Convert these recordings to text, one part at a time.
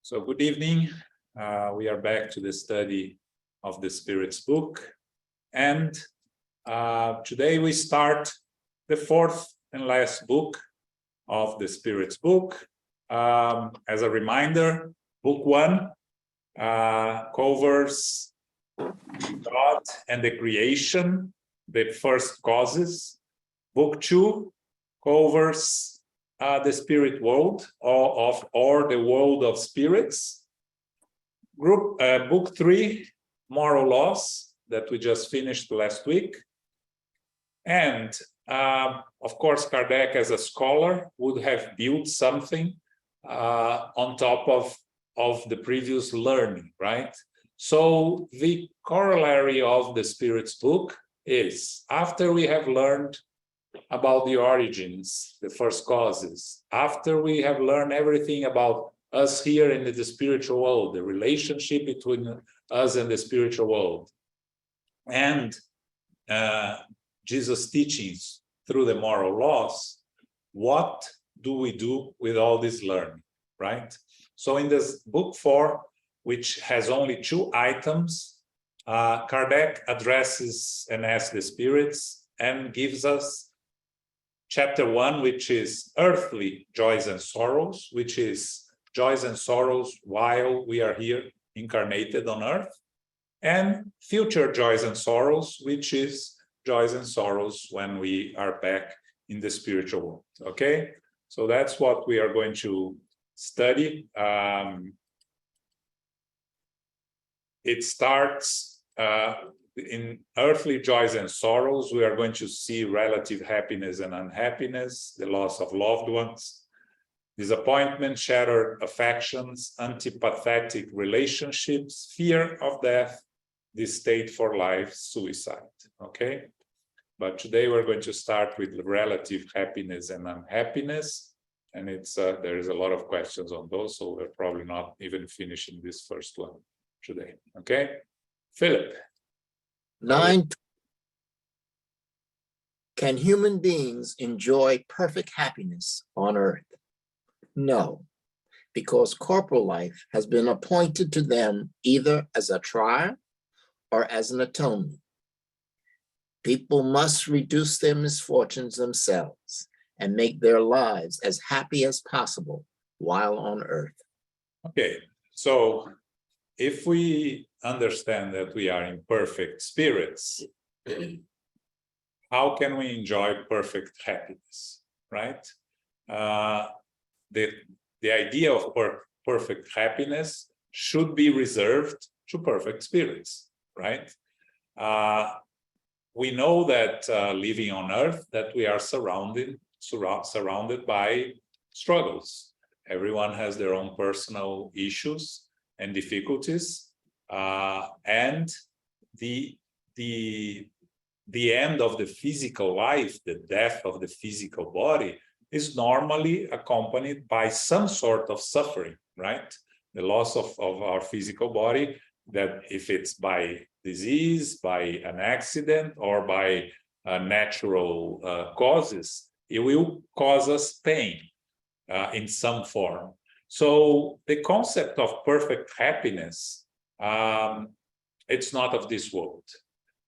So good evening. We are back to the study of the Spirit's book. And today we start the fourth and last book of the Spirit's book. As a reminder, book one covers God and the creation, the first causes. Book two covers the spirit world or the world of spirits. Book three, moral laws, that we just finished last week. And of course, Kardec, as a scholar, would have built something on top of the previous learning, right? So the corollary of the Spirit's book is, after we have learned about the origins, the first causes, after we have learned everything about us here in the spiritual world, the relationship between us and the spiritual world, and Jesus' teachings through the moral laws, what do we do with all this learning, right? So in this book 4, which has only 2 items, Kardec addresses and asks the spirits and gives us Chapter 1, which is earthly joys and sorrows, which is joys and sorrows while we are here incarnated on earth, and future joys and sorrows, which is joys and sorrows when we are back in the spiritual world. Okay, so that's what we are going to study. It starts in earthly joys and sorrows. We are going to see relative happiness and unhappiness, the loss of loved ones, disappointment, shattered affections, antipathetic relationships, fear of death, disdain for life, suicide. Okay, but today we're going to start with relative happiness and unhappiness, and it's there is a lot of questions on those, so we're probably not even finishing this first one today. Okay, Philip. 9. Can human beings enjoy perfect happiness on earth? No, because corporal life has been appointed to them either as a trial or as an atonement. People must reduce their misfortunes themselves and make their lives as happy as possible while on earth. Okay, so if we understand that we are imperfect spirits, how can we enjoy perfect happiness, right? The idea of perfect happiness should be reserved to perfect spirits, right? We know that living on earth, that we are surrounded by struggles. Everyone has their own personal issues and difficulties, and the end of the physical life, the death of the physical body, is normally accompanied by some sort of suffering, right? The loss of our physical body, that if it's by disease, by an accident, or by natural causes, it will cause us pain in some form. So the concept of perfect happiness, it's not of this world.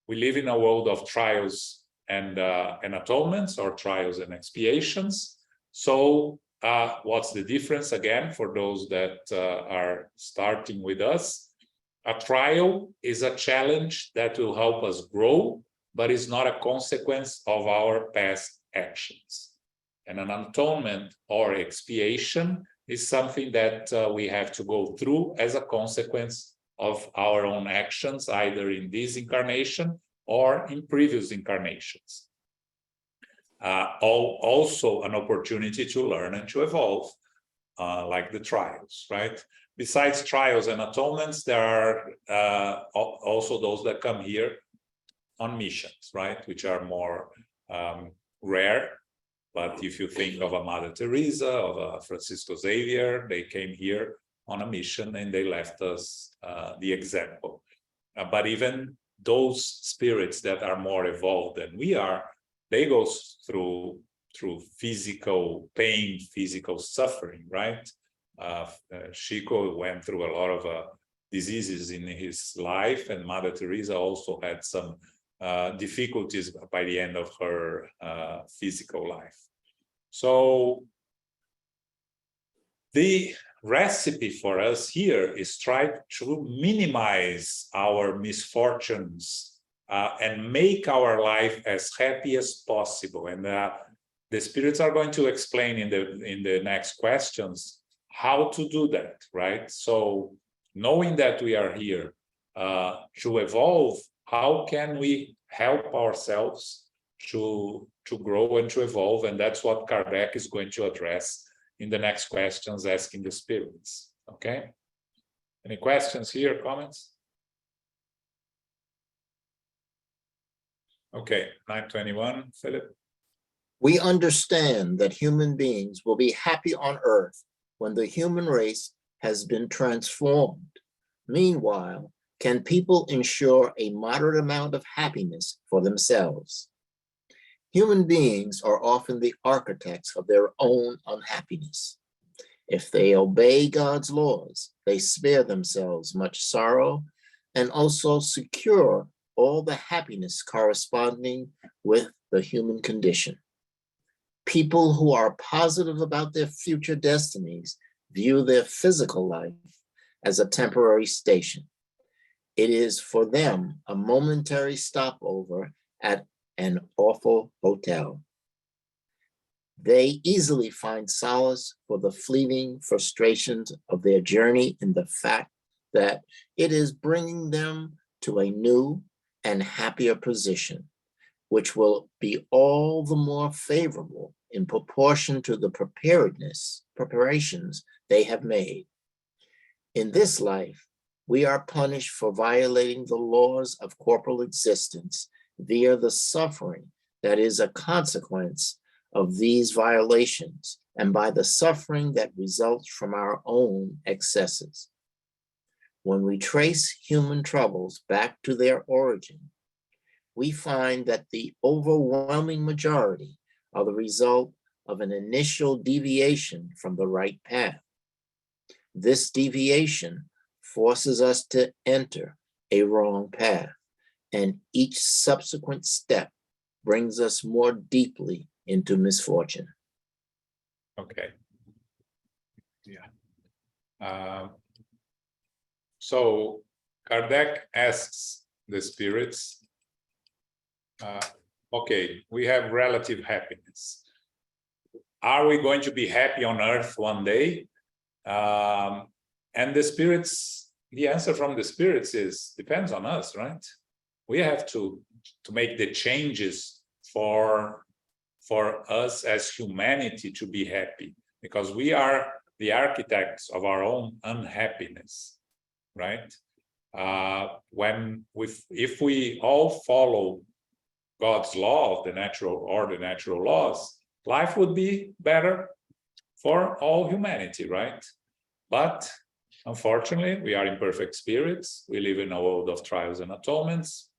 We live in a world of trials and atonements, or trials and expiations. So what's the difference, again, for those that are starting with us? A trial is a challenge that will help us grow, but is not a consequence of our past actions. And an atonement or expiation is something that we have to go through as a consequence of our own actions, either in this incarnation or in previous incarnations. Also an opportunity to learn and to evolve, like the trials, right? Besides trials and atonements, there are also those that come here on missions, right? Which are more rare. But if you think of a Mother Teresa, of a Francisco Xavier, they came here on a mission and they left us the example. But even those spirits that are more evolved than we are, they go through physical pain, physical suffering, right? Chico went through a lot of diseases in his life, and Mother Teresa also had some difficulties by the end of her physical life. So the recipe for us here is try to minimize our misfortunes and make our life as happy as possible. And the spirits are going to explain in the next questions how to do that, right? So knowing that we are here to evolve, how can we help ourselves to grow and to evolve? And that's what Kardec is going to address in the next questions, asking the spirits. Okay? Any questions here, comments? Okay, 921, Philip. We understand that human beings will be happy on earth when the human race has been transformed. Meanwhile, can people ensure a moderate amount of happiness for themselves? Human beings are often the architects of their own unhappiness. If they obey God's laws, they spare themselves much sorrow and also secure all the happiness corresponding with the human condition. People who are positive about their future destinies view their physical life as a temporary station. It is for them a momentary stopover at an awful hotel. They easily find solace for the fleeting frustrations of their journey in the fact that it is bringing them to a new and happier position, which will be all the more favorable in proportion to the preparations they have made. In this life, we are punished for violating the laws of corporal existence via the suffering that is a consequence of these violations and by the suffering that results from our own excesses. When we trace human troubles back to their origin, we find that the overwhelming majority are the result of an initial deviation from the right path. This deviation forces us to enter a wrong path, and each subsequent step brings us more deeply into misfortune. Okay. Yeah. So Kardec asks the spirits, okay, we have relative happiness. Are we going to be happy on earth one day? And the spirits, the answer from the spirits is, depends on us, right? We have to make the changes for us as humanity to be happy, because we are the architects of our own unhappiness, right? If we all follow God's law of the natural laws, life would be better for all humanity, right? But unfortunately, we are imperfect spirits. We live in a world of trials and atonements,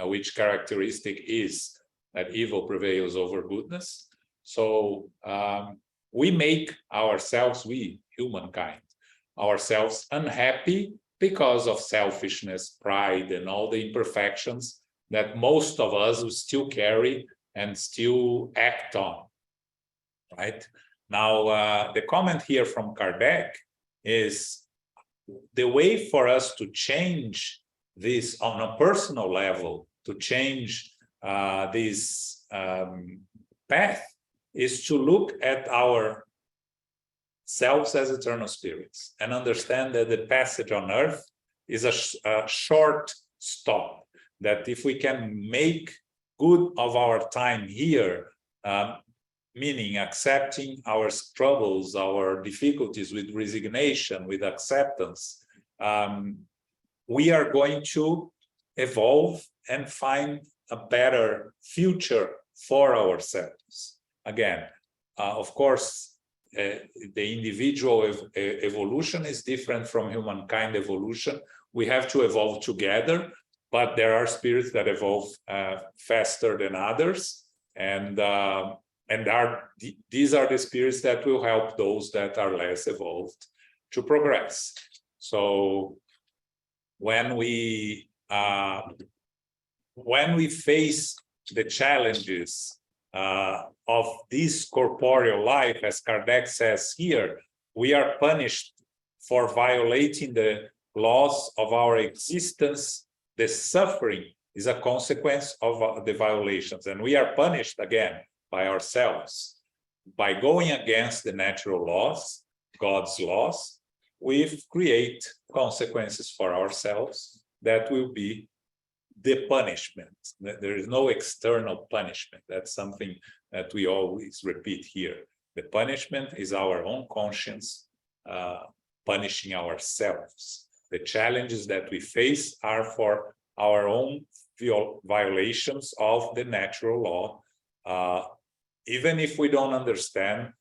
which characteristic is that evil prevails over goodness. So we make ourselves, we, humankind, ourselves unhappy because of selfishness, pride, and all the imperfections that most of us will still carry and still act on, right? Now, the comment here from Kardec is the way for us to change this on a personal level, to change this path, is to look at our selves as eternal spirits and understand that the passage on earth is a short stop, that if we can make good of our time here, meaning accepting our struggles, our difficulties with resignation, with acceptance, we are going to evolve and find a better future for ourselves. Again, of course, the individual evolution is different from humankind evolution. We have to evolve together, but there are spirits that evolve faster than others. And and these are the spirits that will help those that are less evolved to progress. So when we face the challenges of this corporeal life, as Kardec says here, we are punished for violating the laws of our existence. The suffering is a consequence of the violations, and we are punished again by ourselves. By going against the natural laws, God's laws, we create consequences for ourselves that will be the punishment. There is no external punishment. That's something that we always repeat here. The punishment is our own conscience punishing ourselves. The challenges that we face are for our own violations of the natural law. Even if we don't understand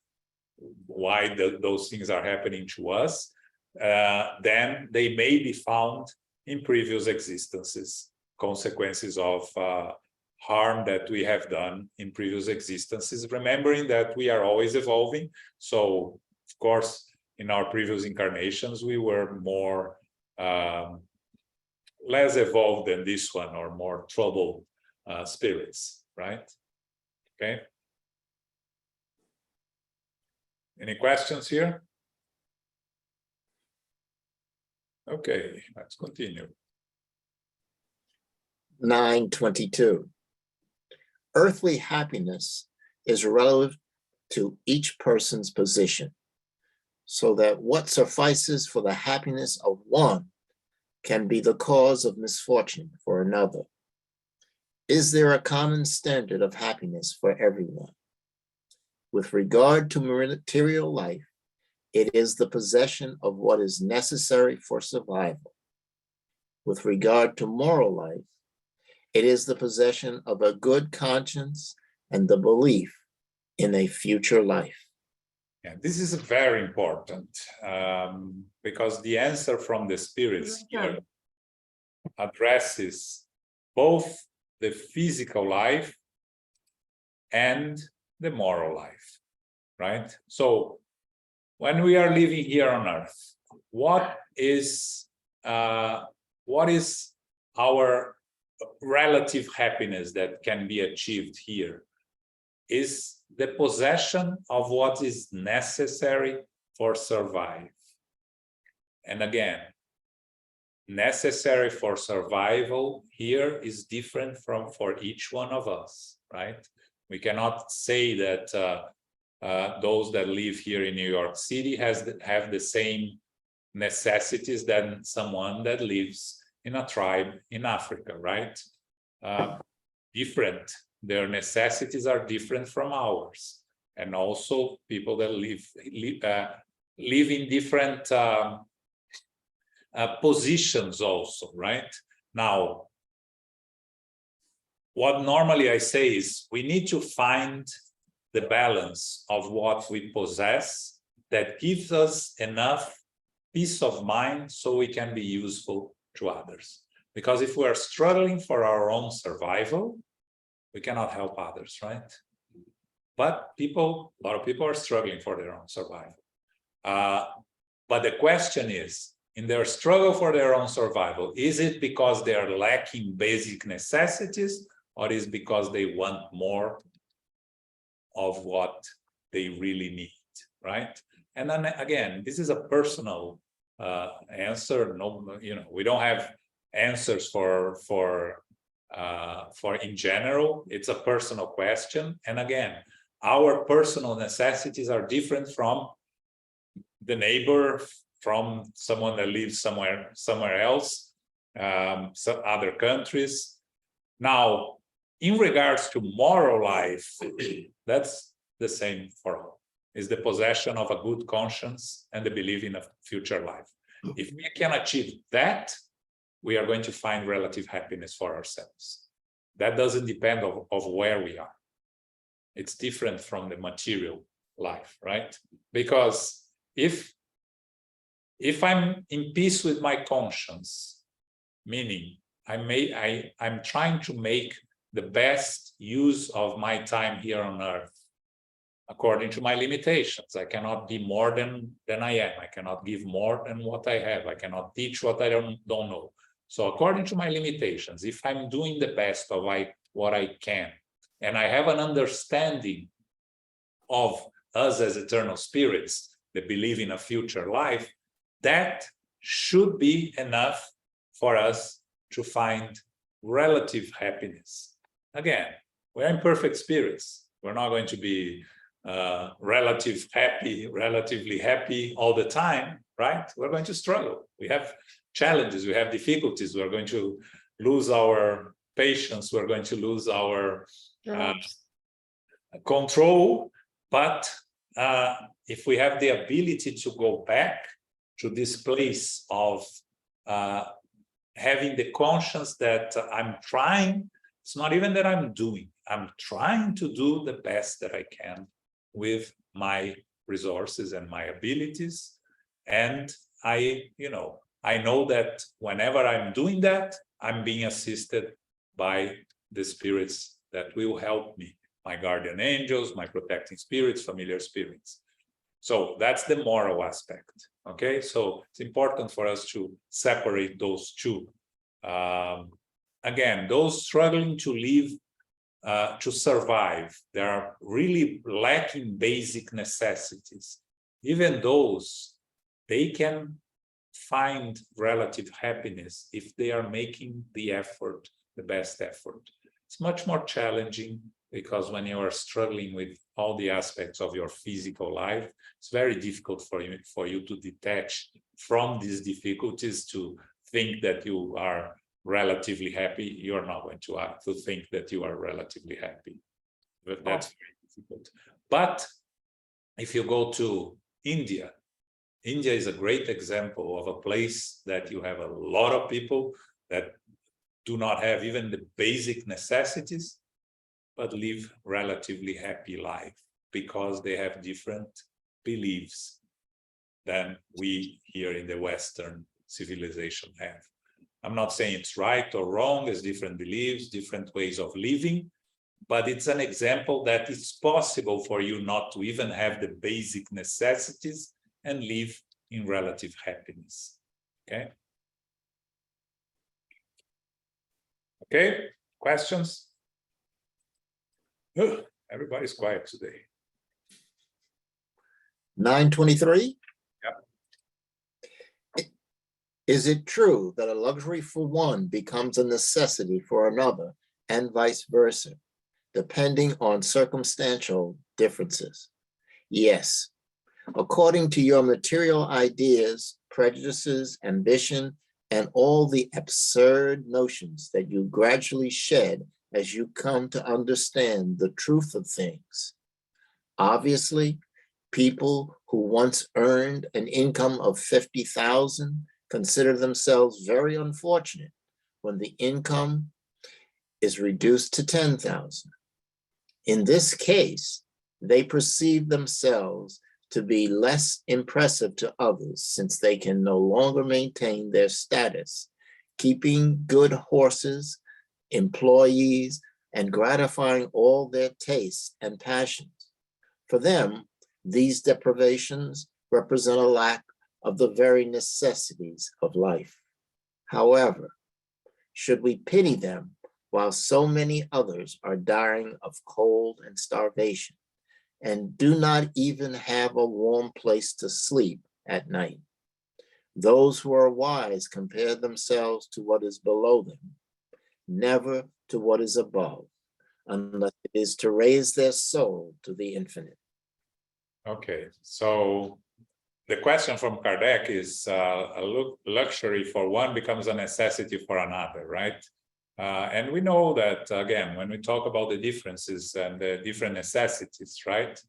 why those things are happening to us, then they may be found in previous existences, consequences of harm that we have done in previous existences, remembering that we are always evolving. So, of course, in our previous incarnations, we were more less evolved than this one, or more troubled spirits, right? Okay. Any questions here? Okay, let's continue. 922. Earthly happiness is relative to each person's position, so that what suffices for the happiness of one can be the cause of misfortune for another. Is there a common standard of happiness for everyone? With regard to material life, it is the possession of what is necessary for survival. With regard to moral life, it is the possession of a good conscience and the belief in a future life. Yeah, this is very important because the answer from the spirits here addresses both the physical life and the moral life, right? So when we are living here on earth, what is our relative happiness that can be achieved here? Is the possession of what is necessary for survival. And again, necessary for survival here is different for each one of us, right? We cannot say that those that live here in New York City have the same necessities than someone that lives in a tribe in Africa, right? Different. Their necessities are different from ours. And also people that live in different positions also, right? Now, what normally I say is we need to find the balance of what we possess that gives us enough peace of mind so we can be useful to others. Because if we are struggling for our own survival, we cannot help others, right? But a lot of people are struggling for their own survival. But the question is, in their struggle for their own survival, is it because they are lacking basic necessities, or is it because they want more of what they really need, right? And then again, this is a personal answer. No, we don't have answers for in general. It's a personal question. And again, our personal necessities are different from the neighbor, from someone that lives somewhere else, some other countries. Now, in regards to moral life, that's the same for all. Is the possession of a good conscience and the belief in a future life. If we can achieve that, we are going to find relative happiness for ourselves. That doesn't depend of where we are. It's different from the material life, right? Because if I'm in peace with my conscience, meaning I'm trying to make the best use of my time here on earth, according to my limitations. I cannot be more than I am. I cannot give more than what I have. I cannot teach what I don't know. So according to my limitations, if I'm doing the best of what I can, and I have an understanding of us as eternal spirits that believe in a future life, that should be enough for us to find relative happiness. Again, we're imperfect spirits. We're not going to be relatively happy all the time, right? We're going to struggle. We have challenges, we have difficulties. We're going to lose our patience. We're going to lose our control. But if we have the ability to go back to this place of having the conscience that I'm trying, it's not even that I'm doing, I'm trying to do the best that I can with my resources and my abilities. And I know that whenever I'm doing that, I'm being assisted by the spirits that will help me, my guardian angels, my protecting spirits, familiar spirits. So that's the moral aspect, okay? So it's important for us to separate those two. Again, those struggling to live, to survive, they are really lacking basic necessities. Even those, they can find relative happiness if they are making the effort, the best effort. It's much more challenging because when you are struggling with all the aspects of your physical life, it's very difficult for you to detach from these difficulties to think that you are relatively happy. You're not going to think that you are relatively happy. But that's very difficult. But if you go to India, India is a great example of a place that you have a lot of people that do not have even the basic necessities, but live relatively happy life because they have different beliefs than we here in the Western civilization have. I'm not saying it's right or wrong, it's different beliefs, different ways of living, but it's an example that it's possible for you not to even have the basic necessities and live in relative happiness, okay? Okay, questions? Everybody's quiet today. 923. Yep. Is it true that a luxury for one becomes a necessity for another and vice versa, depending on circumstantial differences? Yes. According to your material ideas, prejudices, ambition, and all the absurd notions that you gradually shed as you come to understand the truth of things. Obviously, people who once earned an income of 50,000 consider themselves very unfortunate when the income is reduced to 10,000. In this case, they perceive themselves to be less impressive to others since they can no longer maintain their status, keeping good horses, employees, and gratifying all their tastes and passions. For them, these deprivations represent a lack of the very necessities of life. However, should we pity them while so many others are dying of cold and starvation and do not even have a warm place to sleep at night? Those who are wise compare themselves to what is below them, never to what is above, unless it is to raise their soul to the infinite. Okay, so the question from Kardec is luxury for one becomes a necessity for another, right? And we know that, again, when we talk about the differences and the different necessities, right?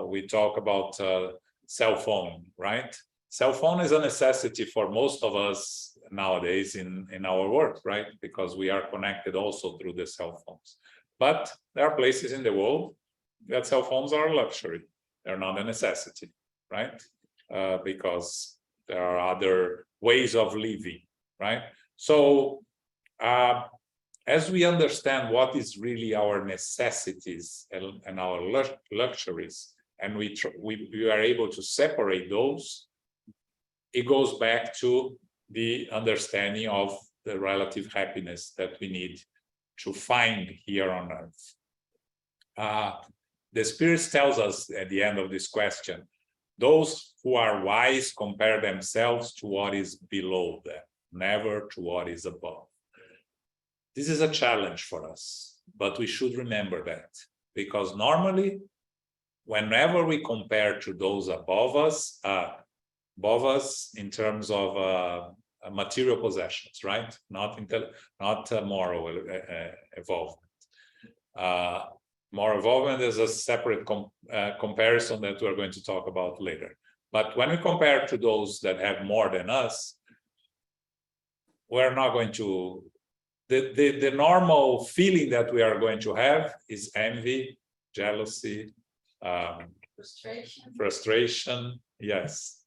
We talk about cell phone, right? Cell phone is a necessity for most of us nowadays in our work, right? Because we are connected also through the cell phones. But there are places in the world that cell phones are a luxury. They're not a necessity, right? Because there are other ways of living, right? So as we understand what is really our necessities and our luxuries, and we are able to separate those, it goes back to the understanding of the relative happiness that we need to find here on earth. The Spirit tells us at the end of this question, those who are wise compare themselves to what is below them, never to what is above. This is a challenge for us, but we should remember that, because normally, whenever we compare to those above us in terms of material possessions, right? Not moral evolvement. Moral evolvement is a separate comparison that we're going to talk about later. But when we compare to those that have more than us, we're not going to. The normal feeling that we are going to have is envy, jealousy, frustration. Yes.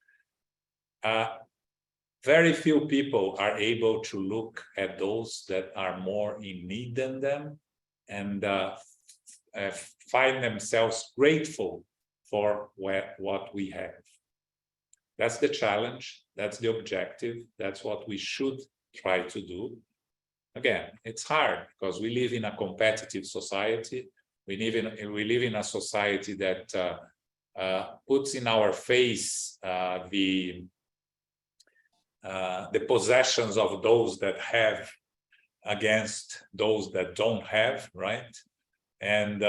Very few people are able to look at those that are more in need than them and find themselves grateful for what we have. That's the challenge. That's the objective. That's what we should try to do. Again, it's hard because we live in a competitive society. We live in a society that puts in our face the possessions of those that have against those that don't have, right? And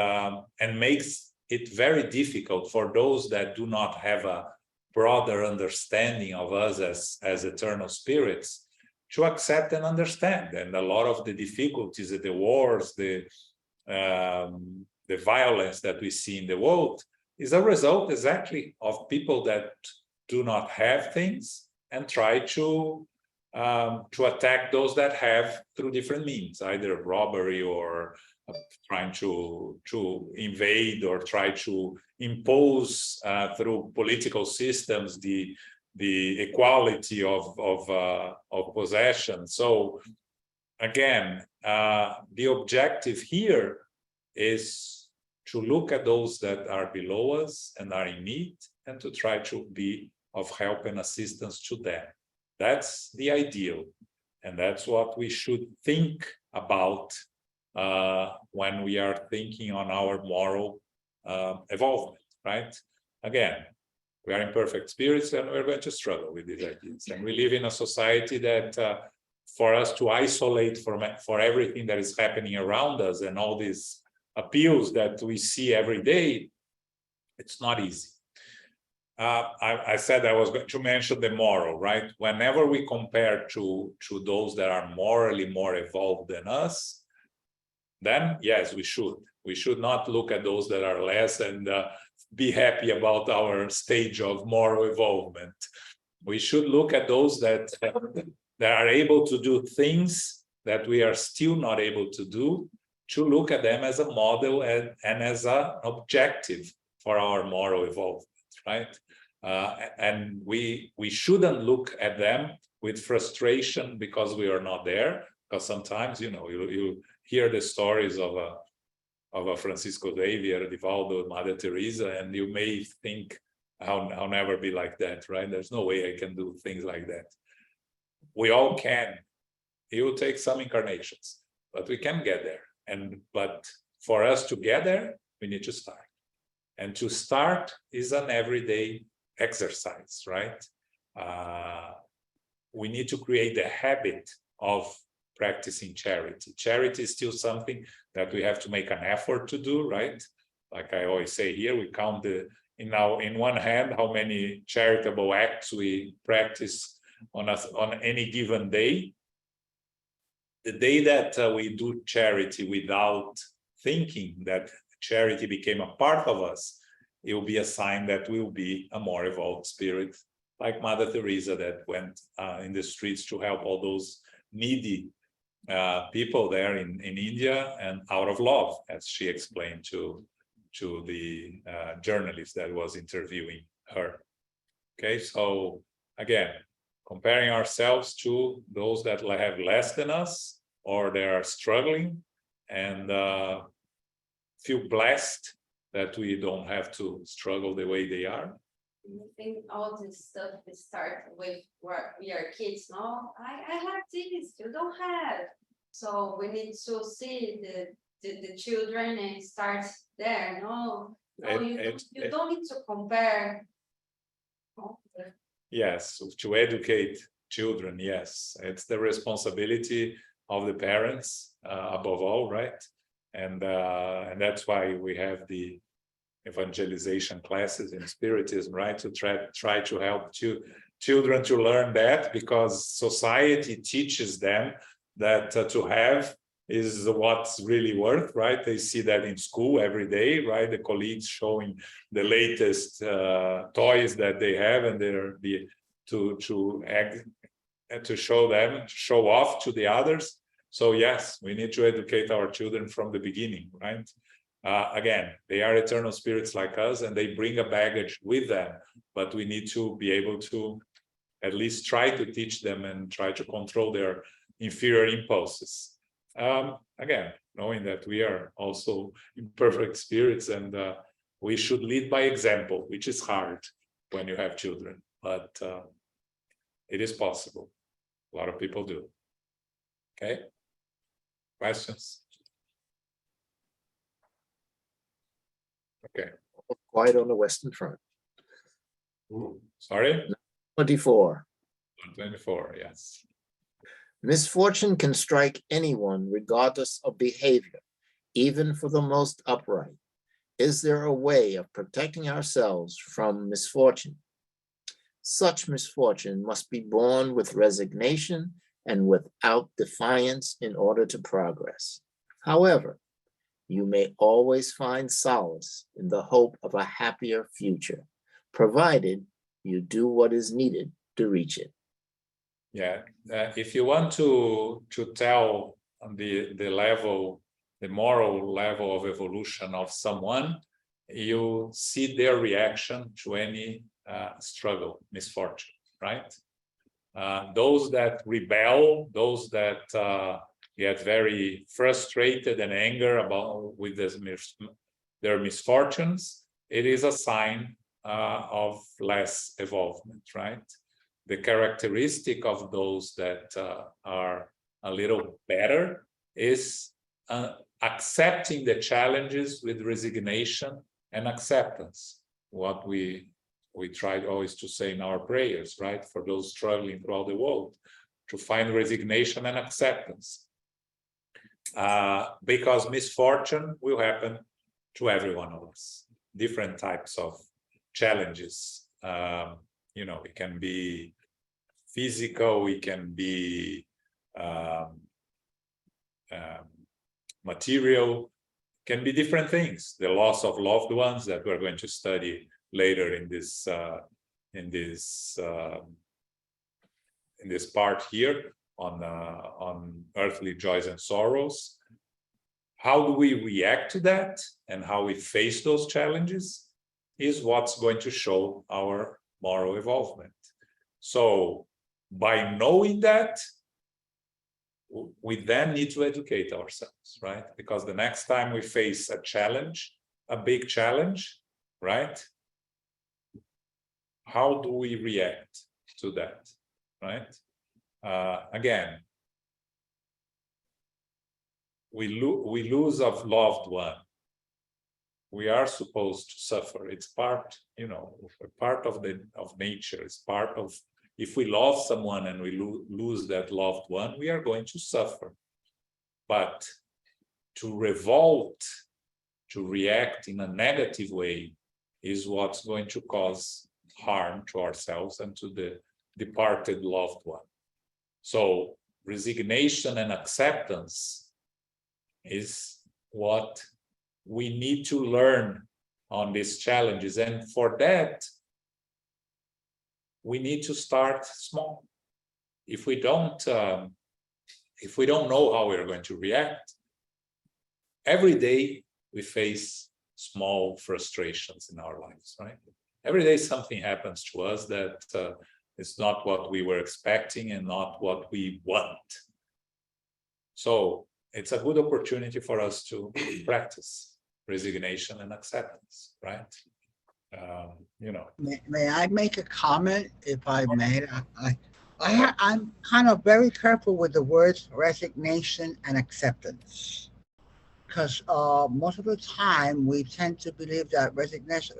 makes it very difficult for those that do not have a broader understanding of us as eternal spirits to accept and understand. And a lot of the difficulties, the wars, the violence that we see in the world is a result exactly of people that do not have things and try to attack those that have through different means, either robbery or trying to invade or try to impose through political systems the equality of possession. So again, the objective here is to look at those that are below us and are in need and to try to be of help and assistance to them. That's the ideal. And that's what we should think about when we are thinking on our moral evolvement, right? Again, we are imperfect spirits and we're going to struggle with these ideas. And we live in a society that for us to isolate for everything that is happening around us and all these appeals that we see every day, it's not easy. I said I was going to mention the moral, right? Whenever we compare to those that are morally more evolved than us, then yes, we should. We should not look at those that are less and be happy about our stage of moral evolvement. We should look at those that are able to do things that we are still not able to do, to look at them as a model and as an objective for our moral evolvement, right? And we shouldn't look at them with frustration because we are not there, because sometimes, you hear the stories of a Francisco Xavier, Divaldo, Mother Teresa, and you may think, I'll never be like that, right? There's no way I can do things like that. We all can. It will take some incarnations, but we can get there. But for us to get there, we need to start. And to start is an everyday exercise, right? We need to create the habit of practicing charity. Charity is still something that we have to make an effort to do, right? Like I always say here, we count in one hand how many charitable acts we practice on any given day. The day that we do charity without thinking that charity became a part of us, it will be a sign that we'll be a more evolved spirit, like Mother Teresa that went in the streets to help all those needy people there in India, and out of love, as she explained to the journalist that was interviewing her. Okay, so again, comparing ourselves to those that have less than us or they are struggling, and feel blessed that we don't have to struggle the way they are. I think all this stuff start with where we are kids. No, I have this, you don't have. So we need to see the children and start there. No, you don't need to compare. Yes, to educate children, yes. It's the responsibility of the parents, above all, right? And that's why we have the evangelization classes in Spiritism, right? To try to help children to learn that, because society teaches them that to have is what's really worth, right? They see that in school every day, right? The colleagues showing the latest toys that they have, and they're to show them, to show off to the others. So yes, we need to educate our children from the beginning, right? Again, they are eternal spirits like us, and they bring a baggage with them, but we need to be able to at least try to teach them and try to control their inferior impulses. Again, knowing that we are also imperfect spirits, and we should lead by example, which is hard when you have children, but it is possible. A lot of people do. Okay? Questions? Okay. Quiet on the Western Front. Ooh, sorry? 24. 24, yes. Misfortune can strike anyone regardless of behavior, even for the most upright. Is there a way of protecting ourselves from misfortune? Such misfortune must be borne with resignation and without defiance in order to progress. However, you may always find solace in the hope of a happier future, provided you do what is needed to reach it. Yeah, if you want to tell the level, the moral level of evolution of someone, you see their reaction to any struggle, misfortune, right? Those that rebel, those that get very frustrated and anger with their misfortunes, it is a sign of less evolvement, right? The characteristic of those that are a little better is accepting the challenges with resignation and acceptance. What we try always to say in our prayers, right? For those struggling throughout the world, to find resignation and acceptance. Because misfortune will happen to every one of us. Different types of challenges. It can be physical, it can be material, can be different things. The loss of loved ones that we're going to study later in this part here on earthly joys and sorrows. How do we react to that and how we face those challenges is what's going to show our moral evolvement. So by knowing that, we then need to educate ourselves, right? Because the next time we face a challenge, a big challenge, right? How do we react to that, right? Again, we lose a loved one. We are supposed to suffer. It's part, part of nature. It's part of, if we love someone and we lose that loved one, we are going to suffer. But to revolt, to react in a negative way, is what's going to cause harm to ourselves and to the departed loved one. So resignation and acceptance is what we need to learn on these challenges. And for that, we need to start small. If we don't know how we're going to react, every day we face small frustrations in our lives, right? Every day something happens to us that is not what we were expecting and not what we want. So it's a good opportunity for us to practice resignation and acceptance, right? You know. May I make a comment, if I may? I'm kind of very careful with the words resignation and acceptance, because most of the time we tend to believe that resignation,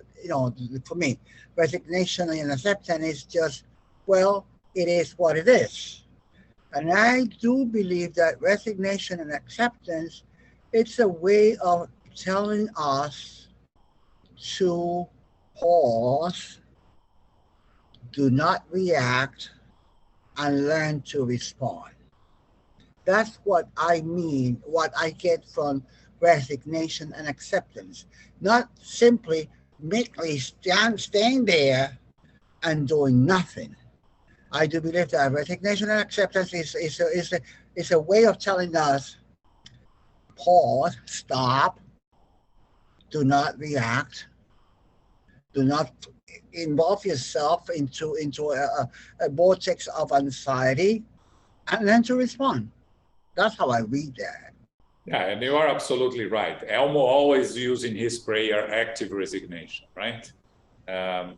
for me, resignation and acceptance is just, well, it is what it is. And I do believe that resignation and acceptance, it's a way of telling us to pause, do not react, and learn to respond. That's what I mean, what I get from resignation and acceptance. Not simply meekly staying there and doing nothing. I do believe that resignation and acceptance is a way of telling us pause, stop, do not react, do not involve yourself into a vortex of anxiety, and then to respond. That's how I read that. Yeah, and you are absolutely right. Elmo always using his prayer active resignation, right?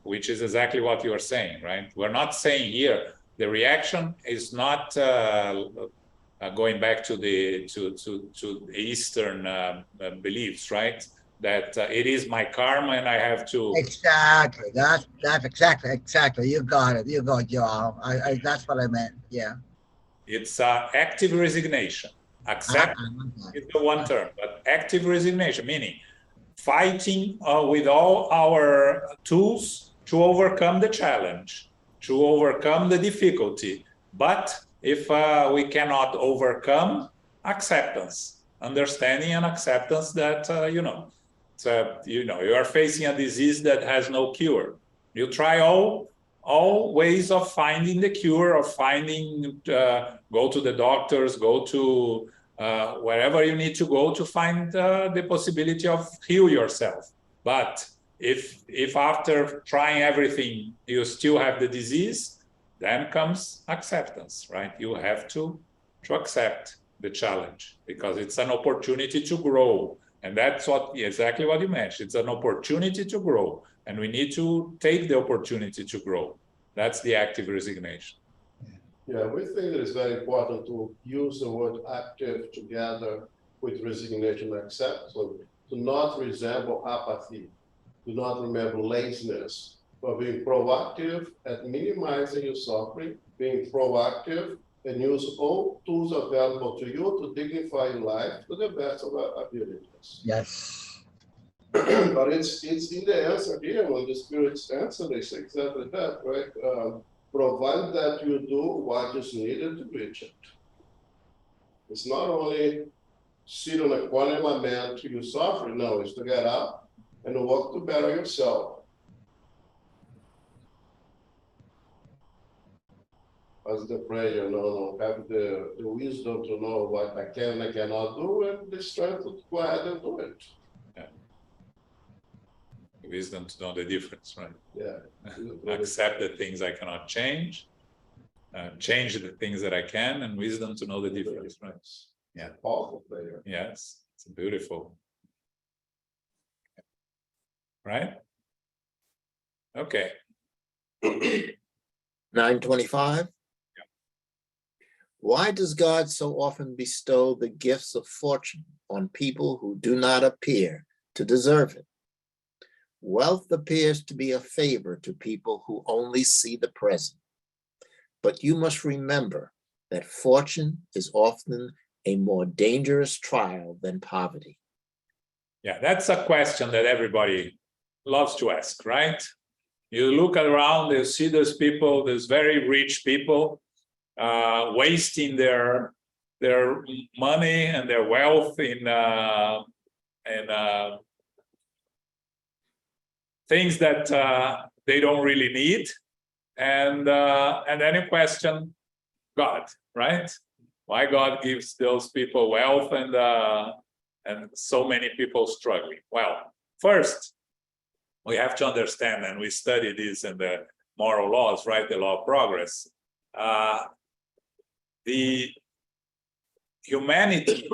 Which is exactly what you are saying, right? We're not saying here the reaction is not going back to the Eastern beliefs, right? That it is my karma and I have to. Exactly. That's exactly. You got it. You got it, y'all. That's what I meant. Yeah. It's active resignation. Accept is the one term, but active resignation, meaning fighting with all our tools to overcome the challenge, to overcome the difficulty. But if we cannot overcome, acceptance, understanding and acceptance that, you are facing a disease that has no cure. You try all ways of finding the cure, of finding, go to the doctors, go to wherever you need to go to find the possibility of heal yourself. But if after trying everything you still have the disease, then comes acceptance, right? You have to accept the challenge because it's an opportunity to grow. And that's exactly what you mentioned. It's an opportunity to grow. And we need to take the opportunity to grow. That's the active resignation. Yeah, we think it is very important to use the word active together with resignation and acceptance. So to not resemble apathy, to not remember laziness, but being proactive at minimizing your suffering, being proactive and use all tools available to you to dignify your life to the best of our abilities. Yes. But it's in the answer here when the spirits answer, they say exactly that, right? Provided that you do what is needed to reach it. It's not only sit on a corner and lament to your suffering, no, it's to get up and work to better yourself. As the prayer, have the wisdom to know what I can and cannot do, and the strength to go ahead and do it. Yeah. Wisdom to know the difference, right? Yeah. Accept the things I cannot change, change the things that I can, and wisdom to know the difference, right? Yeah. Powerful prayer. Yes, it's beautiful. Right? Okay. 925. Why does God so often bestow the gifts of fortune on people who do not appear to deserve it? Wealth appears to be a favor to people who only see the present. But you must remember that fortune is often a more dangerous trial than poverty. Yeah, that's a question that everybody loves to ask, right? You look around, you see those people, those very rich people, wasting their money and their wealth in things that they don't really need, and then you question God, right? Why God gives those people wealth and so many people struggling? Well, first, we have to understand, and we study this in the moral laws, right? The law of progress. humanity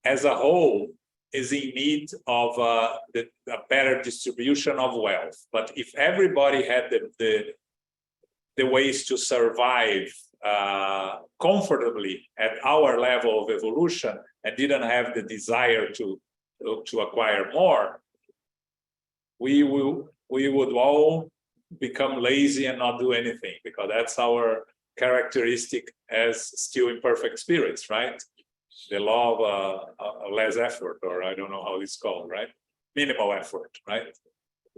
as a whole is in need of a better distribution of wealth. But if everybody had the ways to survive comfortably at our level of evolution and didn't have the desire to acquire more, we would all become lazy and not do anything, because that's our characteristic as still imperfect spirits, right? The law of less effort, or I don't know how it's called, right? Minimal effort, right?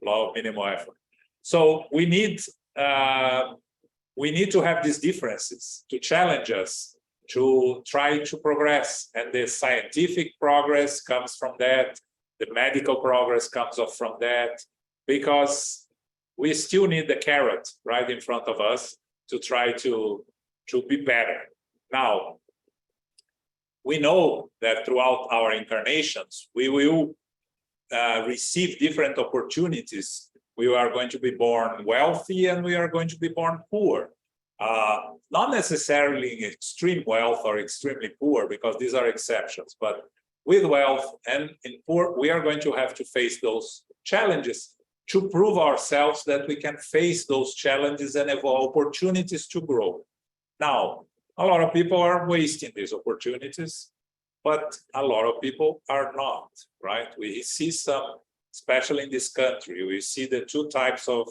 Law of minimal effort. So we need to have these differences to challenge us to try to progress, and the scientific progress comes from that. The medical progress comes up from that, because we still need the carrot right in front of us to try to be better. Now, we know that throughout our incarnations, we will receive different opportunities. We are going to be born wealthy and we are going to be born poor. Not necessarily in extreme wealth or extremely poor, because these are exceptions, but with wealth and in poor, we are going to have to face those challenges to prove ourselves that we can face those challenges and have opportunities to grow. Now, a lot of people are wasting these opportunities, but a lot of people are not, right? We see some, especially in this country, we see the two types of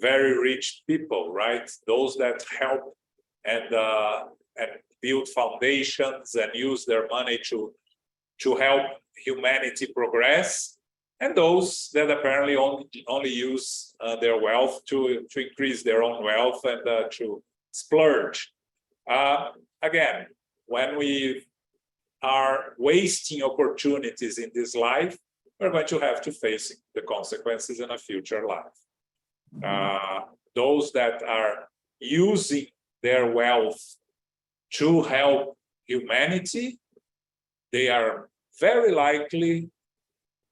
very rich people, right? Those that help and build foundations and use their money to help humanity progress, and those that apparently only use their wealth to increase their own wealth and to splurge. Again, when we are wasting opportunities in this life, we're going to have to face the consequences in a future life. Those that are using their wealth to help humanity, they are very likely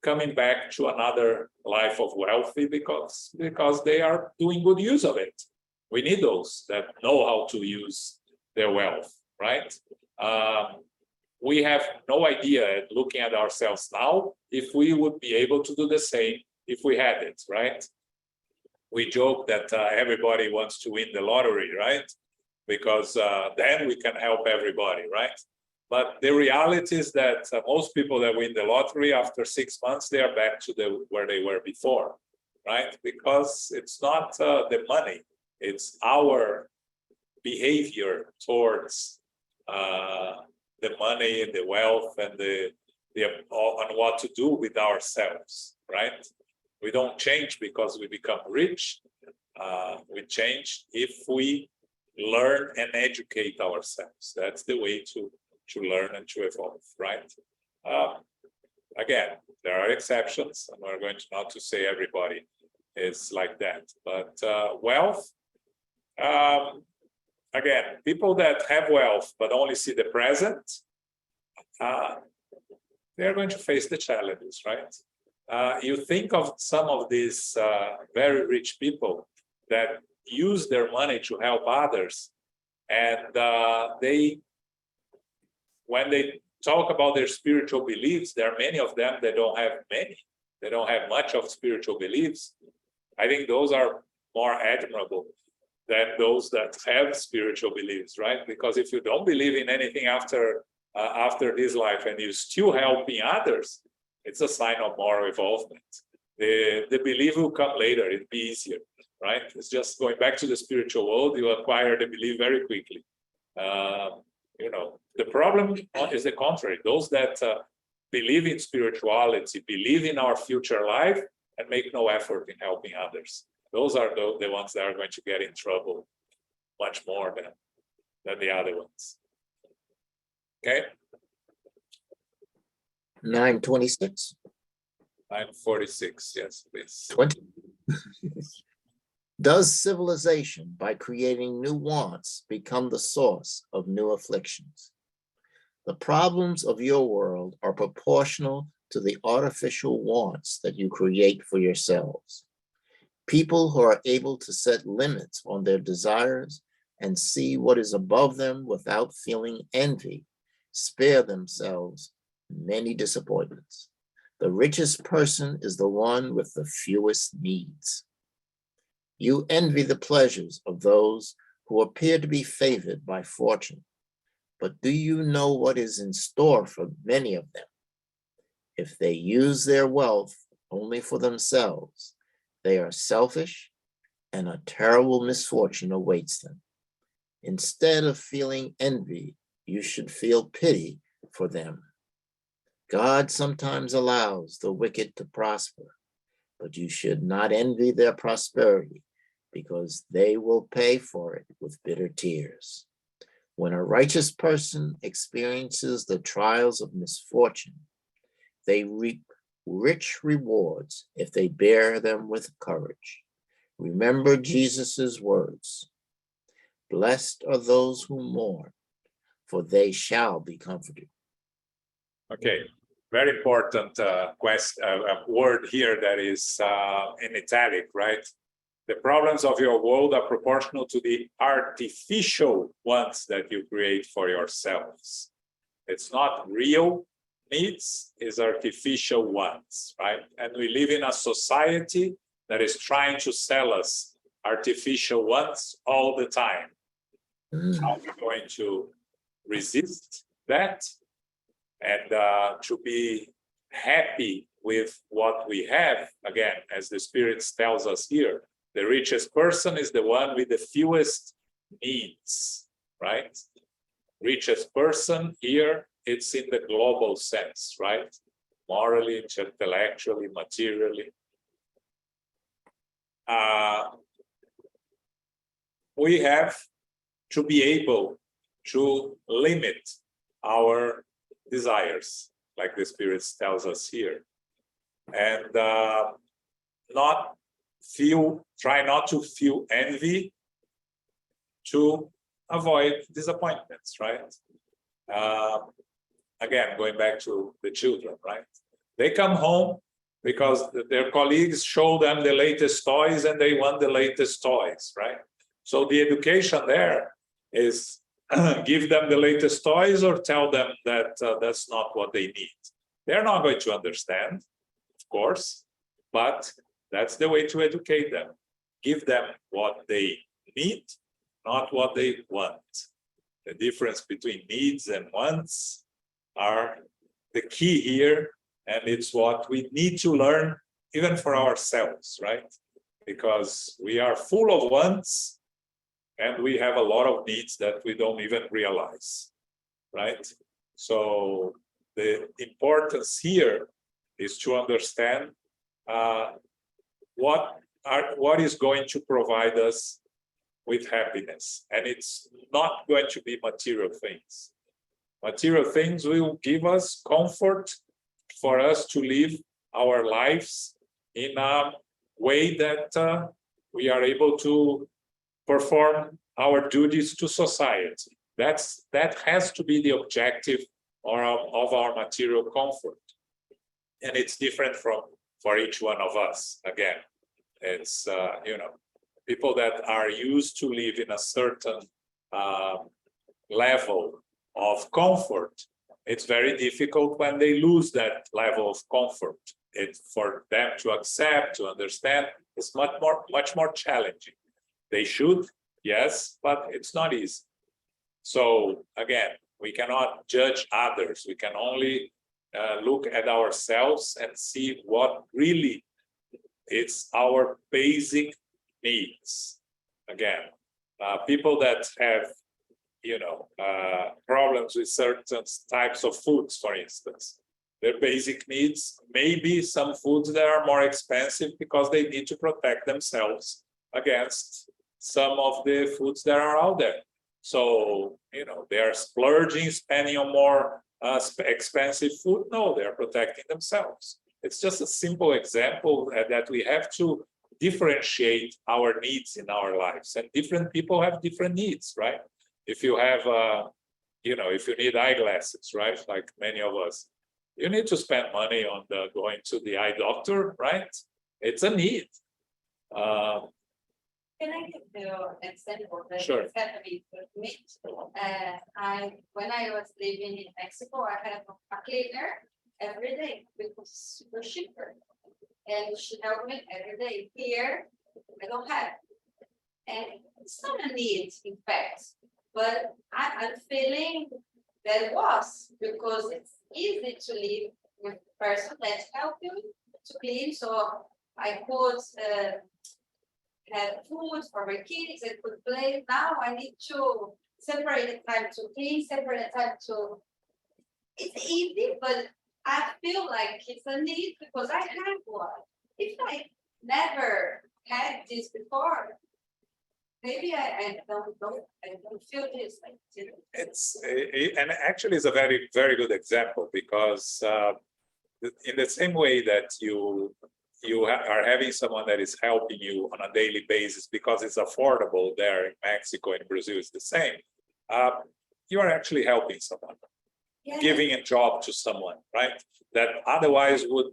coming back to another life of wealthy because they are doing good use of it. We need those that know how to use their wealth, right? We have no idea, looking at ourselves now, if we would be able to do the same if we had it, right? We joke that everybody wants to win the lottery, right? Because then we can help everybody, right? But the reality is that most people that win the lottery, after 6 months, they are back to where they were before, right? Because it's not the money, it's our behavior towards the money and the wealth and on what to do with ourselves, right? We don't change because we become rich. We change if we learn and educate ourselves. That's the way to learn and to evolve, right? Again, there are exceptions, and we're going to not to say everybody is like that. But wealth, again, people that have wealth but only see the present, they're going to face the challenges, right? You think of some of these very rich people that use their money to help others, and when they talk about their spiritual beliefs, there are many of them that don't have many. They don't have much of spiritual beliefs. I think those are more admirable than those that have spiritual beliefs, right? Because if you don't believe in anything after this life and you're still helping others, it's a sign of moral involvement. The belief will come later, it'll be easier, right? It's just going back to the spiritual world, you acquire the belief very quickly. The problem is the contrary. Those that believe in spirituality, believe in our future life, and make no effort in helping others. Those are the ones that are going to get in trouble much more than the other ones. Okay? 926. 946, yes, please. 20. Does civilization, by creating new wants, become the source of new afflictions? The problems of your world are proportional to the artificial wants that you create for yourselves. People who are able to set limits on their desires and see what is above them without feeling envy spare themselves many disappointments. The richest person is the one with the fewest needs. You envy the pleasures of those who appear to be favored by fortune, but do you know what is in store for many of them? If they use their wealth only for themselves, they are selfish and a terrible misfortune awaits them. Instead of feeling envy, you should feel pity for them. God sometimes allows the wicked to prosper, but you should not envy their prosperity because they will pay for it with bitter tears. When a righteous person experiences the trials of misfortune, they reap rich rewards if they bear them with courage. Remember Jesus's words, "Blessed are those who mourn, for they shall be comforted." Okay, very important word here that is in italic, right? The problems of your world are proportional to the artificial ones that you create for yourselves. It's not real needs, it's artificial ones, right? And we live in a society that is trying to sell us artificial ones all the time. How are we going to resist that and to be happy with what we have? Again, as the Spirit tells us here, the richest person is the one with the fewest needs, right? Richest person here, it's in the global sense, right? Morally, intellectually, materially. We have to be able to limit our desires, like the Spirit tells us here, and try not to feel envy to avoid disappointments, right? Again, going back to the children, right? They come home because their colleagues show them the latest toys and they want the latest toys, right? So the education there is give them the latest toys or tell them that that's not what they need. They're not going to understand, of course, but that's the way to educate them. Give them what they need, not what they want. The difference between needs and wants are the key here, and it's what we need to learn even for ourselves, right? Because we are full of wants and we have a lot of needs that we don't even realize, right? So the importance here is to understand what is going to provide us with happiness. And it's not going to be material things. Material things will give us comfort for us to live our lives in a way that we are able to perform our duties to society. That has to be the objective of our material comfort. And it's different for each one of us. Again, it's, people that are used to live in a certain level of comfort, it's very difficult when they lose that level of comfort. It's for them to accept, to understand, it's much more challenging. They should, yes, but it's not easy. So again, we cannot judge others. We can only look at ourselves and see what really is our basic needs. Again, people that have, problems with certain types of foods, for instance, their basic needs may be some foods that are more expensive because they need to protect themselves against some of the foods that are out there. So, they are splurging, spending on more expensive food. No, they are protecting themselves. It's just a simple example that we have to differentiate our needs in our lives. And different people have different needs, right? If you have, if you need eyeglasses, right? Like many of us, you need to spend money on going to the eye doctor, right? It's a need. Can I give you an example that Sure. is happening with me? When I was living in Mexico, I have a cleaner every day because it's super cheaper. And she helped me every day. Here, I don't have. And it's not a need, in fact, but I'm feeling that it was because it's easy to live with a person that help you to clean. So I could have food for my kids, I could play. Now I need to separate the time to clean, separate the time to. It's easy, but I feel like it's a need because I have one. If I never had this before, maybe I don't feel this like It's and actually it's a very, very good example because in the same way that you are having someone that is helping you on a daily basis because it's affordable there in Mexico and Brazil is the same. You are actually helping someone, yeah. giving a job to someone, right? That otherwise would,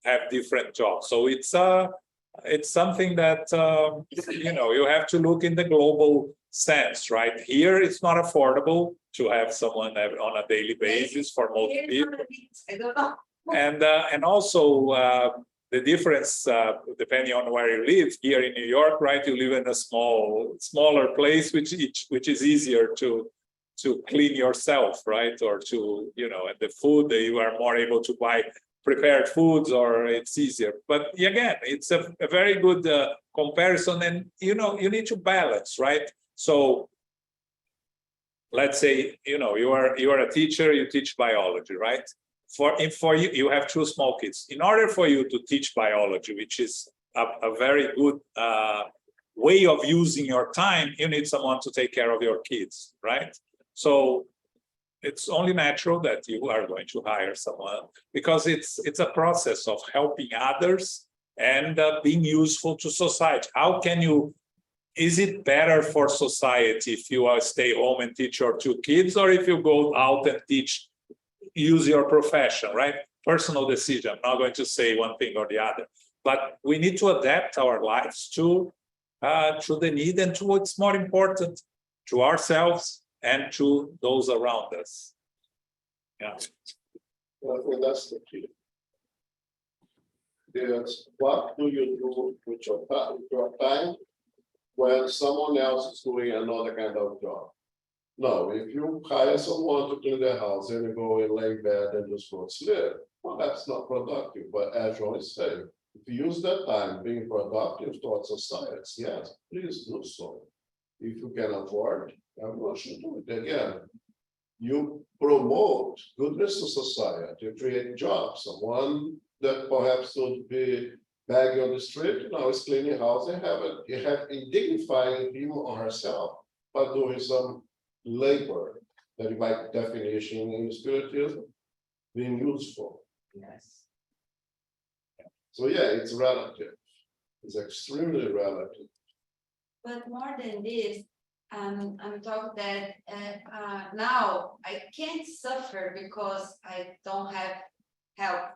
have different jobs. So it's something that you have to look in the global sense, right? Here it's not affordable to have someone on a daily basis for most people. I don't know. And also the difference depending on where you live. Here in New York, right? You live in a smaller place, which is easier to clean yourself, right? Or to and the food that you are more able to buy prepared foods, or it's easier. But again, it's a very good comparison, and you need to balance, right? So let's say you are a teacher, you teach biology, right? For you, you have two small kids. In order for you to teach biology, which is a very good way of using your time, you need someone to take care of your kids, right? So it's only natural that you are going to hire someone because it's a process of helping others and being useful to society. How can you? Is it better for society if you stay home and teach your two kids, or if you go out and teach? Use your profession, right? Personal decision. I'm not going to say one thing or the other, but we need to adapt our lives to the need and to what's more important to ourselves and to those around us. Yeah. Well, I think that's the key. Is what do you do with your time when someone else is doing another kind of job? No, if you hire someone to clean their house and you go and lay in bed and just go to sleep, well, that's not productive. But as John is saying, if you use that time being productive towards society, yes, please do so. If you can afford, everyone should do it. Again, you promote goodness to society, you create jobs. Someone that perhaps would be begging on the street, now is cleaning house and you have dignifying him or herself by doing some labor that by definition in spiritism being useful. Yes. So yeah, it's relative. It's extremely relative. But more than this, I'm talking that now I can't suffer because I don't have help,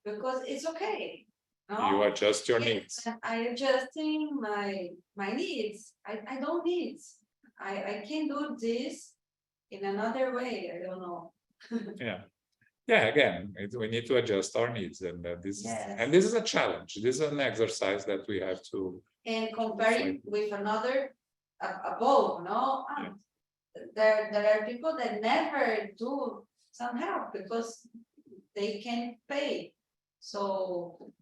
because it's okay. No? You adjust your Yes, needs. I adjusting my needs. I don't need. I can do this in another way. I don't know. Yeah. Again, we need to adjust our needs, and this is a challenge. This is an exercise that we have to. And comparing with another above, no, there are people that never do some help because they can pay. So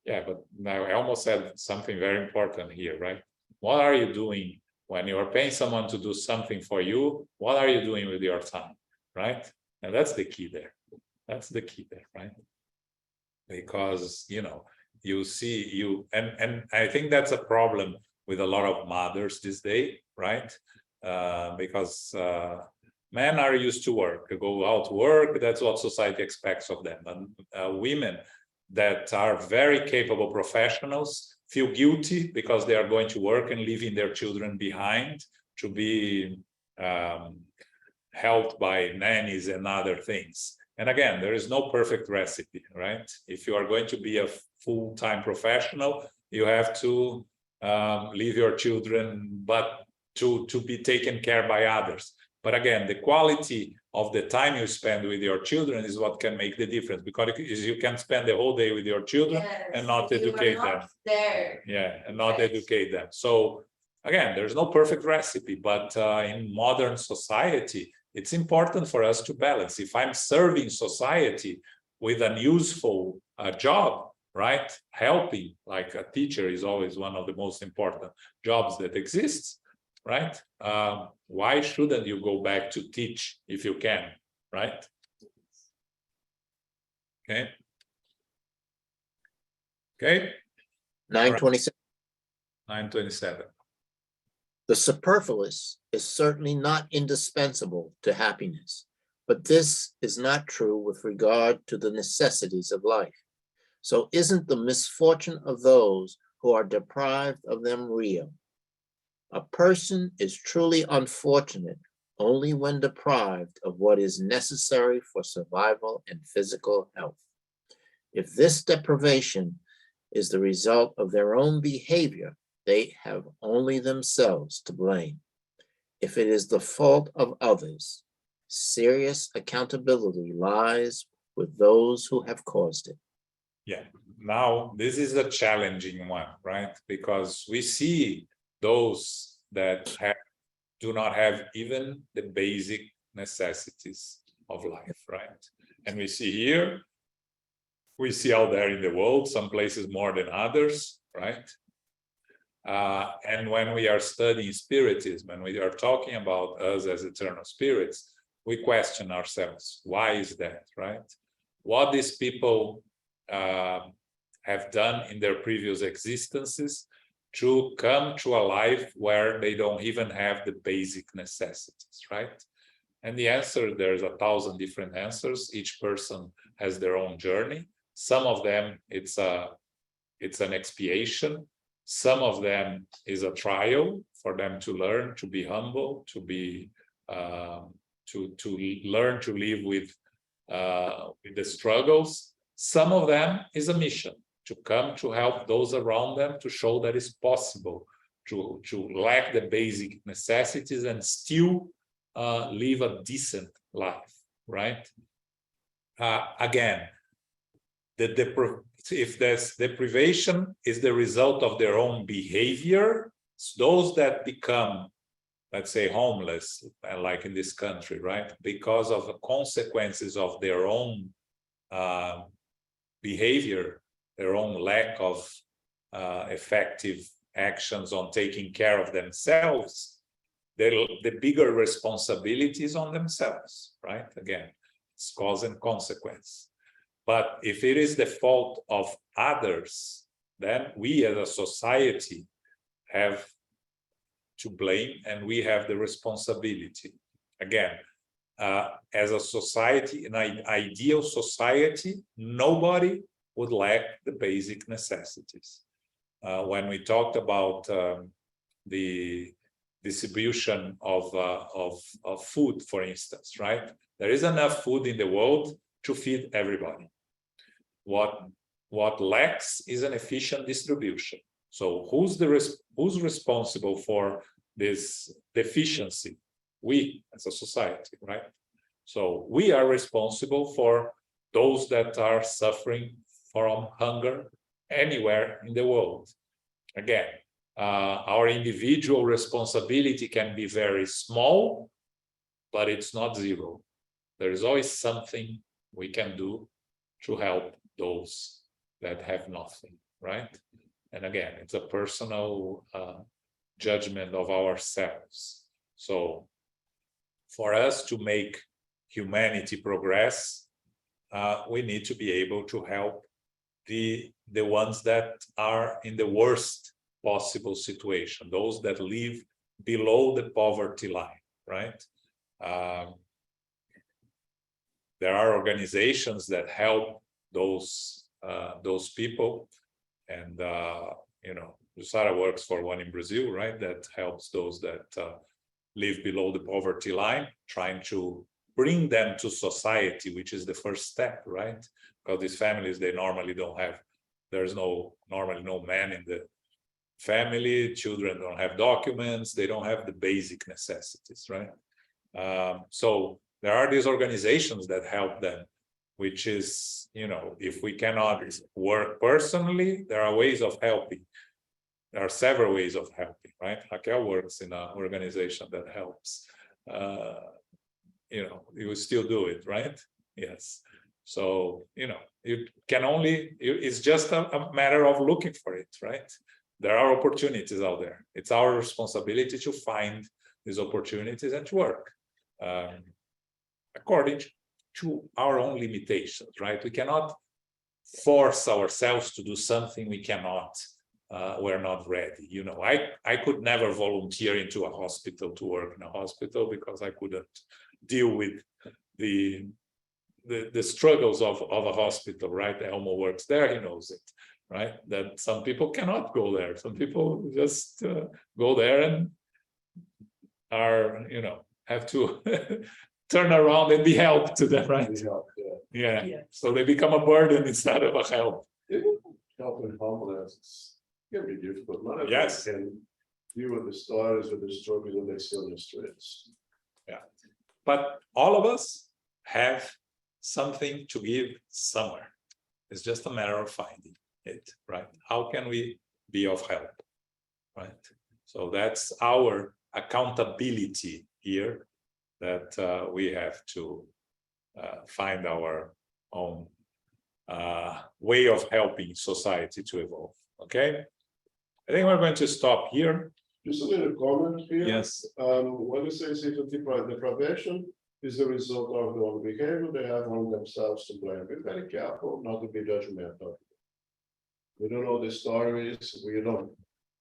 Yeah, but now I almost said something very important here, right? What are you doing when you are paying someone to do something for you? What are you doing with your time, right? And that's the key there. That's the key there, right? Because you see and I think that's a problem with a lot of mothers this day, right? Because men are used to work, go out to work. That's what society expects of them. And women that are very capable professionals feel guilty because they are going to work and leaving their children behind to be helped by nannies and other things. And again, there is no perfect recipe, right? If you are going to be a full-time professional, you have to leave your children, but to be taken care by others. But again, the quality of the time you spend with your children is what can make the difference, because you can spend the whole day with your children and not educate them. There. Yeah, and not Right. educate them. So again, there's no perfect recipe, but in modern society, it's important for us to balance. If I'm serving society with an useful job, right? Helping, like a teacher is always one of the most important jobs that exists, right? Why shouldn't you go back to teach if you can, right? Okay. Okay, 927. 927. The superfluous is certainly not indispensable to happiness, but this is not true with regard to the necessities of life. So isn't the misfortune of those who are deprived of them real? A person is truly unfortunate only when deprived of what is necessary for survival and physical health. If this deprivation is the result of their own behavior, they have only themselves to blame. If it is the fault of others, serious accountability lies with those who have caused it. Yeah, now this is a challenging one, right? Because we see those that do not have even the basic necessities of life, right? And we see here, we see out there in the world, some places more than others, right? And when we are studying spiritism, when we are talking about us as eternal spirits, we question ourselves, why is that, right? What these people have done in their previous existences to come to a life where they don't even have the basic necessities, right? And the answer, there's 1,000 different answers. Each person has their own journey. Some of them, it's an expiation. Some of them is a trial for them to learn, to be humble, to be to learn to live with the struggles. Some of them is a mission to come to help those around them, to show that it's possible to lack the basic necessities and still live a decent life, right? Again, if this deprivation is the result of their own behavior, those that become, let's say, homeless, like in this country, right? Because of the consequences of their own behavior, their own lack of effective actions on taking care of themselves, the bigger responsibility is on themselves, right? Again, it's cause and consequence. But if it is the fault of others, then we as a society have to blame, and we have the responsibility. Again, as a society, an ideal society, nobody would lack the basic necessities. When we talked about the distribution of food, for instance, right? There is enough food in the world to feed everybody. What lacks is an efficient distribution. So who's responsible for this deficiency? We as a society, right? So we are responsible for those that are suffering from hunger anywhere in the world. Again, our individual responsibility can be very small, but it's not zero. There is always something we can do to help those that have nothing, right? And again, it's a personal judgment of ourselves. So for us to make humanity progress, we need to be able to help the ones that are in the worst possible situation, those that live below the poverty line, right? There are organizations that help those people, and Sarah works for one in Brazil, right? That helps those that live below the poverty line, trying to bring them to society, which is the first step, right? Because these families, they normally don't have there's normally no man in the family, children don't have documents, they don't have the basic necessities, right? So there are these organizations that help them, which is, if we cannot work personally, there are ways of helping. There are several ways of helping, right? Raquel works in an organization that helps. You will still do it, right? Yes. So, you can it's just a matter of looking for it, right? There are opportunities out there. It's our responsibility to find these opportunities and to work according to our own limitations, right? We cannot force ourselves to do something we cannot, we're not ready. I could never volunteer into a hospital to work in a hospital because I couldn't deal with the struggles of a hospital, right? Elmo works there, he knows it, right? That some people cannot go there. Some people just go there and are, have to turn around and be helped to them, right? Yeah. So they become a burden instead of a help. Help and homeless, it can be difficult. Not everyone Yes. can deal with the stories or the struggles that they see on the streets. Yeah. But all of us have something to give somewhere. It's just a matter of finding it, right? How can we be of help, right? So that's our accountability here, that we have to find our own way of helping society to evolve, okay? I think we're going to stop here. Just a little comment here. Yes. When you say deprivation is the result of their own behavior, they have on themselves to blame. Be very careful not to be judgmental. We don't know the stories, we don't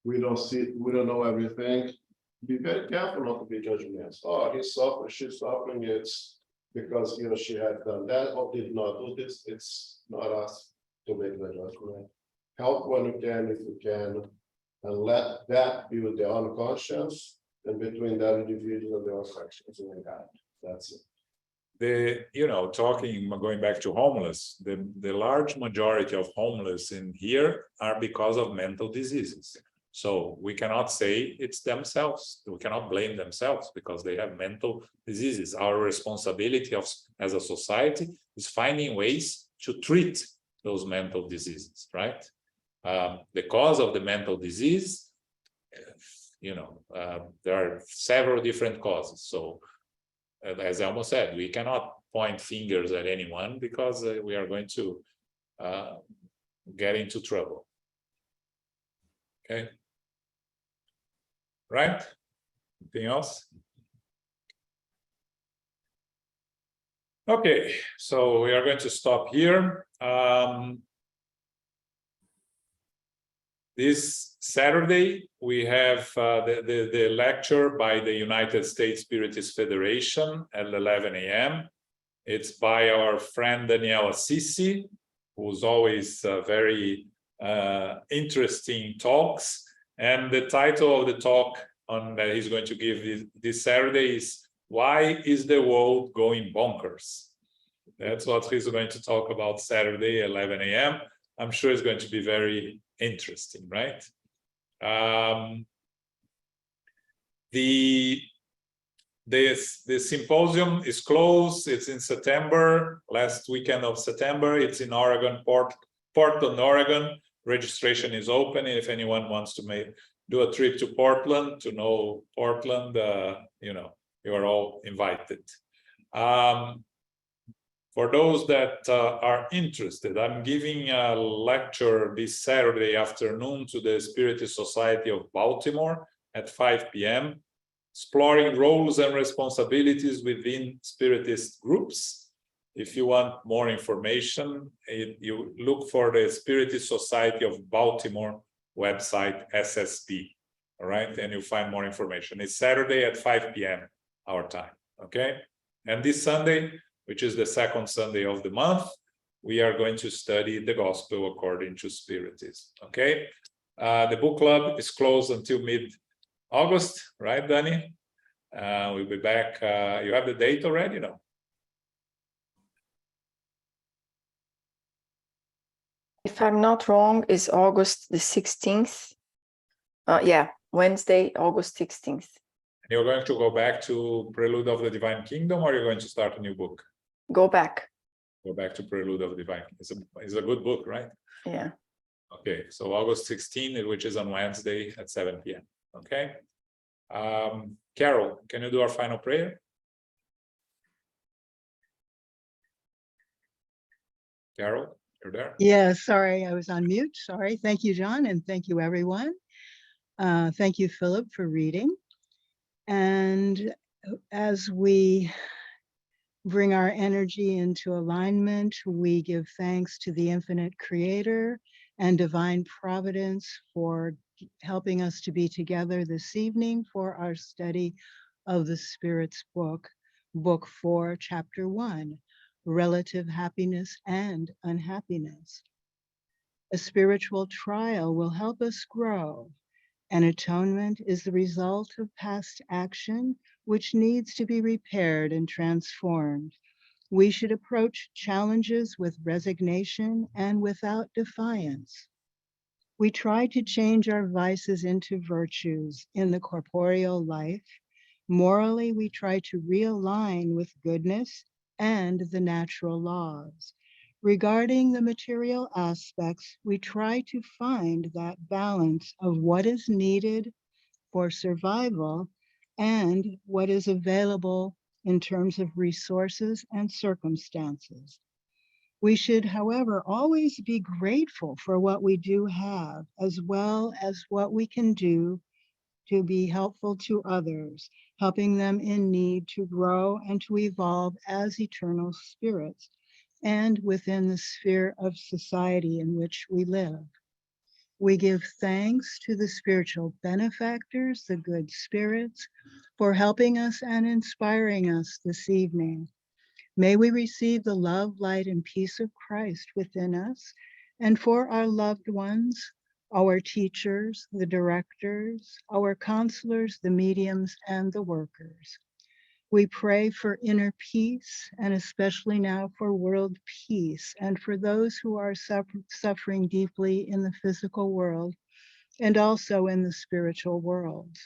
know everything. Be very careful not to be judgmental. Oh, he's suffering, she's suffering, it's because he or she had done that or did not do this. It's not us to make the judgment. Help when you can, if you can, and let that be with their own conscience and between that individual and their own conscience and God. That's it. Going back to homeless, the large majority of homeless in here are because of mental diseases. So we cannot say it's themselves. We cannot blame themselves because they have mental diseases. Our responsibility as a society is finding ways to treat those mental diseases, right? The cause of the mental disease, there are several different causes. So as Elmo said, we cannot point fingers at anyone because we are going to get into trouble. Okay. Right? Anything else? Okay, so we are going to stop here. This Saturday, we have the lecture by the United States Spiritist Federation at 11 a.m. It's by our friend Danielle Assisi, who's always very interesting talks. And the title of the talk that he's going to give this Saturday is "Why is the World Going Bonkers?" That's what he's going to talk about Saturday, 11 a.m. I'm sure it's going to be very interesting, right? The symposium is closed. It's in September, last weekend of September. It's in Oregon, Portland, Oregon. Registration is open. If anyone wants to do a trip to Portland, to know Portland, you are all invited. For those that are interested, I'm giving a lecture this Saturday afternoon to the Spiritist Society of Baltimore at 5 p.m., exploring roles and responsibilities within Spiritist groups. If you want more information, you look for the Spiritist Society of Baltimore website, SSB, all right? And you'll find more information. It's Saturday at 5 p.m. our time, okay? And this Sunday, which is the second Sunday of the month, we are going to study the Gospel according to Spiritism, okay? The book club is closed until mid-August, right, Danny? We'll be back. You have the date already, no? if I'm not wrong, is August the 16th. Yeah, Wednesday, August 16th. You're going to go back to Prelude of the Divine Kingdom, or you're going to start a new book? Go back. Go back to Prelude of the Divine. It's a good book, right? Yeah. Okay, so August 16th, which is on Wednesday at 7 p.m. Okay. Carol, can you do our final prayer? Carol, you're there? Yeah, sorry, I was on mute. Sorry. Thank you, John, and thank you, everyone. Thank you, Philip, for reading. And as we bring our energy into alignment, we give thanks to the infinite creator and divine providence for helping us to be together this evening for our study of the Spirit's book, Book 4, Chapter 1, Relative Happiness and Unhappiness. A spiritual trial will help us grow. And atonement is the result of past action, which needs to be repaired and transformed. We should approach challenges with resignation and without defiance. We try to change our vices into virtues in the corporeal life. Morally, we try to realign with goodness and the natural laws. Regarding the material aspects, we try to find that balance of what is needed for survival and what is available in terms of resources and circumstances. We should, however, always be grateful for what we do have, as well as what we can do to be helpful to others, helping them in need to grow and to evolve as eternal spirits, and within the sphere of society in which we live. We give thanks to the spiritual benefactors, the good spirits, for helping us and inspiring us this evening. May we receive the love, light, and peace of Christ within us, and for our loved ones, our teachers, the directors, our counselors, the mediums, and the workers. We pray for inner peace, and especially now for world peace, and for those who are suffering deeply in the physical world and also in the spiritual worlds.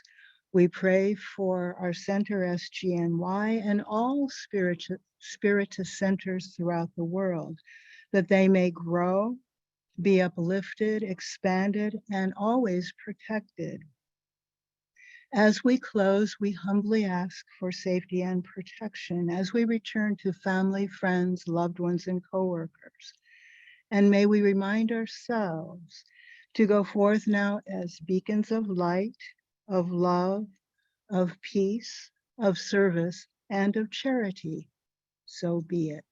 We pray for our center, SGNY, and all spiritist centers throughout the world, that they may grow, be uplifted, expanded, and always protected. As we close, we humbly ask for safety and protection as we return to family, friends, loved ones, and coworkers. And may we remind ourselves to go forth now as beacons of light, of love, of peace, of service, and of charity. So be it.